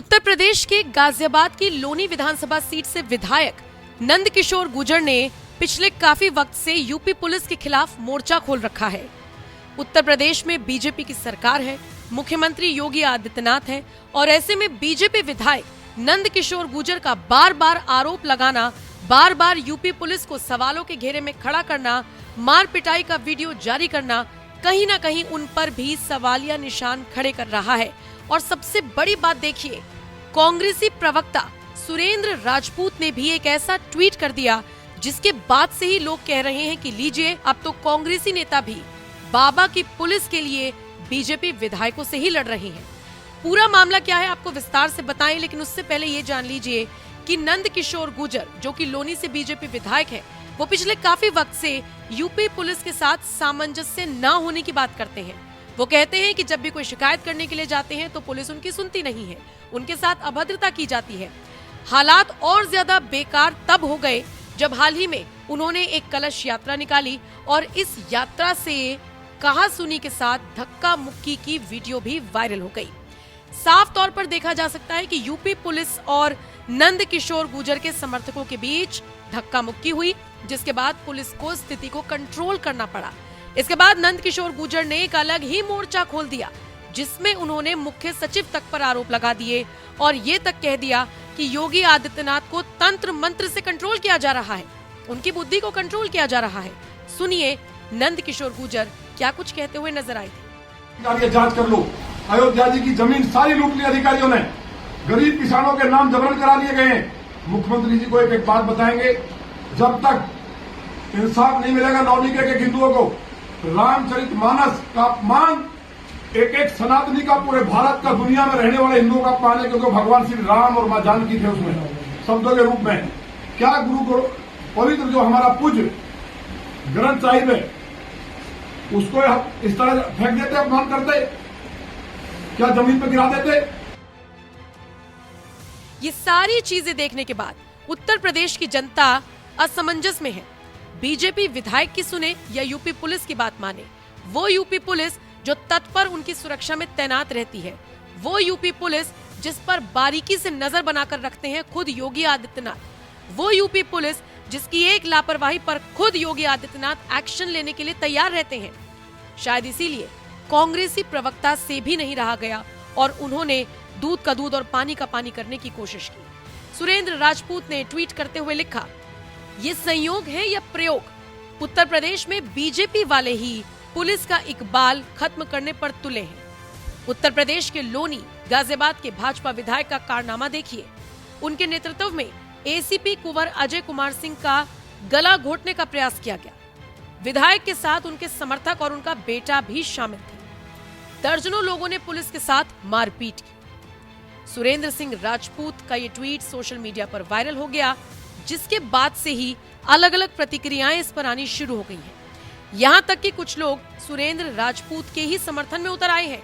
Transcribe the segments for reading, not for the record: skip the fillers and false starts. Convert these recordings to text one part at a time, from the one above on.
उत्तर प्रदेश के गाजियाबाद की लोनी विधानसभा सीट से विधायक नंदकिशोर गुर्जर ने पिछले काफी वक्त से यूपी पुलिस के खिलाफ मोर्चा खोल रखा है। उत्तर प्रदेश में बीजेपी की सरकार है, मुख्यमंत्री योगी आदित्यनाथ हैं और ऐसे में बीजेपी विधायक नंदकिशोर गुर्जर का बार बार आरोप लगाना, बार बार यूपी पुलिस को सवालों के घेरे में खड़ा करना, मार पिटाई का वीडियो जारी करना कहीं ना कहीं उन पर भी सवालिया निशान खड़े कर रहा है। और सबसे बड़ी बात देखिए, कांग्रेसी प्रवक्ता सुरेंद्र राजपूत ने भी एक ऐसा ट्वीट कर दिया जिसके बाद से ही लोग कह रहे हैं कि लीजिए, अब तो कांग्रेसी नेता भी बाबा की पुलिस के लिए बीजेपी विधायकों से ही लड़ रहे हैं। पूरा मामला क्या है आपको विस्तार से बताएं, लेकिन उससे पहले ये जान लीजिए कि नंदकिशोर गुर्जर जो कि लोनी से बीजेपी विधायक है, वो पिछले काफी वक्त से यूपी पुलिस के साथ सामंजस्य न होने की बात करते हैं। वो कहते हैं कि जब भी कोई शिकायत करने के लिए जाते हैं तो पुलिस उनकी सुनती नहीं है, उनके साथ अभद्रता की जाती है। हालात और ज्यादा बेकार तब हो गए जब हाल ही में उन्होंने एक कलश यात्रा निकाली और इस यात्रा से कहा सुनी के साथ धक्का मुक्की की वीडियो भी वायरल हो गई। साफ तौर पर देखा जा सकता है कि यूपी पुलिस और नंदकिशोर गुर्जर के समर्थकों के बीच धक्का मुक्की हुई, जिसके बाद पुलिस को स्थिति को कंट्रोल करना पड़ा। इसके बाद नंदकिशोर गुर्जर ने एक अलग ही मोर्चा खोल दिया, जिसमें उन्होंने मुख्य सचिव तक पर आरोप लगा दिए और ये तक कह दिया कि योगी आदित्यनाथ को तंत्र मंत्र से कंट्रोल किया जा रहा है, उनकी बुद्धि को कंट्रोल किया जा रहा है। सुनिए नंदकिशोर गुर्जर क्या कुछ कहते हुए नजर आए थे। जांच कर लो, अयोध्या जी की जमीन सारी लूट ली अधिकारियों ने, गरीब किसानों के नाम जबरन करा लिए गए हैं। मुख्यमंत्री जी को एक एक बात बताएंगे, जब तक इंसाफ नहीं मिलेगा नौनिके के हिंदुओं को, रामचरितमानस का अपमान एक एक सनातनी का, पूरे भारत का, दुनिया में रहने वाले हिंदुओं का अपमान है, क्योंकि भगवान श्री राम और मां जानकी थे उसमें शब्दों के रूप में। क्या गुरु पवित्र जो हमारा पूज्य ग्रंथ साहिब है, उसको इस तरह फेंक देते, अपमान करते, क्या जमीन पर गिरा देते? ये सारी चीजें देखने के बाद उत्तर प्रदेश की जनता असमंजस में है। बीजेपी विधायक की सुने या यूपी पुलिस की बात माने। वो यूपी पुलिस जो तत्पर उनकी सुरक्षा में तैनात रहती है, वो यूपी पुलिस जिस पर बारीकी से नजर बनाकर रखते हैं खुद योगी आदित्यनाथ, वो यूपी पुलिस जिसकी एक लापरवाही पर खुद योगी आदित्यनाथ एक्शन लेने के लिए तैयार रहते हैं। शायद इसीलिए कांग्रेसी प्रवक्ता से भी नहीं रहा गया और उन्होंने दूध का दूध और पानी का पानी करने की कोशिश की। सुरेंद्र राजपूत ने ट्वीट करते हुए लिखा, ये संयोग है या प्रयोग? उत्तर प्रदेश में बीजेपी वाले ही पुलिस का इकबाल खत्म करने पर तुले हैं। उत्तर प्रदेश के लोनी गाजियाबाद के भाजपा विधायक का कारनामा देखिए। उनके नेतृत्व में एसीपी कुंवर अजय कुमार सिंह का गला घोटने का प्रयास किया गया। विधायक के साथ उनके समर्थक और उनका बेटा भी शामिल थे। दर्जनों लोगों ने पुलिस के साथ मारपीट की। सुरेंद्र सिंह राजपूत का ये ट्वीट सोशल मीडिया पर वायरल हो गया, जिसके बाद से ही अलग अलग प्रतिक्रियाएं इस पर आनी शुरू हो गई हैं। यहाँ तक कि कुछ लोग सुरेंद्र राजपूत के ही समर्थन में उतर आए हैं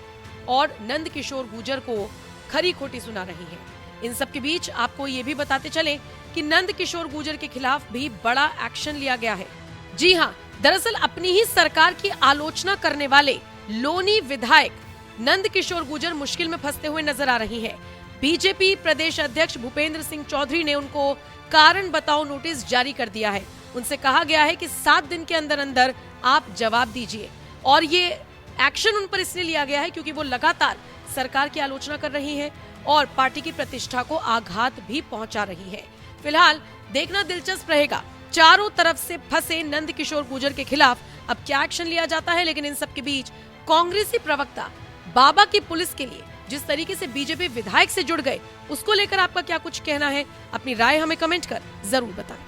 और नंदकिशोर गुर्जर को खरी खोटी सुना रहे हैं। इन सब के बीच आपको ये भी बताते चले कि नंदकिशोर गुर्जर के खिलाफ भी बड़ा एक्शन लिया गया है। जी हाँ, दरअसल अपनी ही सरकार की आलोचना करने वाले लोनी विधायक नंदकिशोर गुर्जर मुश्किल में फंसते हुए नजर आ रही हैं। बीजेपी प्रदेश अध्यक्ष भूपेंद्र सिंह चौधरी ने उनको कारण बताओ नोटिस जारी कर दिया है। उनसे कहा गया है कि 7 दिन के अंदर अंदर आप जवाब दीजिए और ये एक्शन उन पर इसलिए लिया गया है क्योंकि वो लगातार सरकार की आलोचना कर रही है और पार्टी की प्रतिष्ठा को आघात भी पहुंचा रही है। फिलहाल देखना दिलचस्प रहेगा, चारों तरफ से फंसे नंदकिशोर गुर्जर के खिलाफ अब क्या एक्शन लिया जाता है। लेकिन इन सब के बीच कांग्रेसी प्रवक्ता बाबा की पुलिस के लिए जिस तरीके से बीजेपी विधायक से जुड़ गए, उसको लेकर आपका क्या कुछ कहना है? अपनी राय हमें कमेंट कर जरूर बताएं।